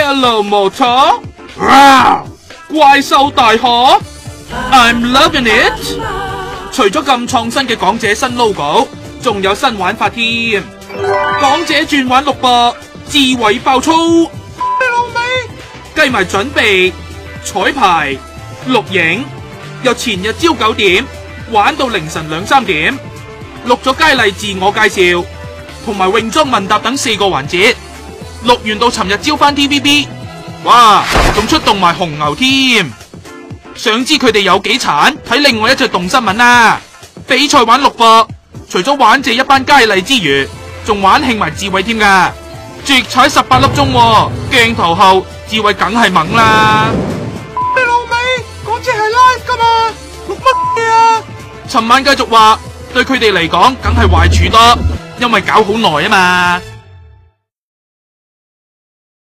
Hello Motor， 怪獸大學 ，I'm loving it。除咗咁創新嘅港姐新 logo， 仲有新玩法添。港姐轉玩600，智慧爆粗。你老味，計埋準備、彩排、錄影，由前日朝9點玩到凌晨2、3點，錄咗佳麗自我介紹，同埋泳裝問答等4個環節。錄完到尋日朝返 TVB， 哇，仲出動埋紅牛添。想知佢哋有幾殘？睇另外一隻動新聞啦。比賽玩600，除咗玩這一班佳麗之餘，仲玩興埋智慧添噶，直踩18粒鐘，鏡頭後智慧梗係猛啦。你老味，嗰隻係 live 噶嘛？錄乜嘢啊？尋晚繼續話，對佢哋嚟講梗係壞處多，因為搞好耐啊嘛。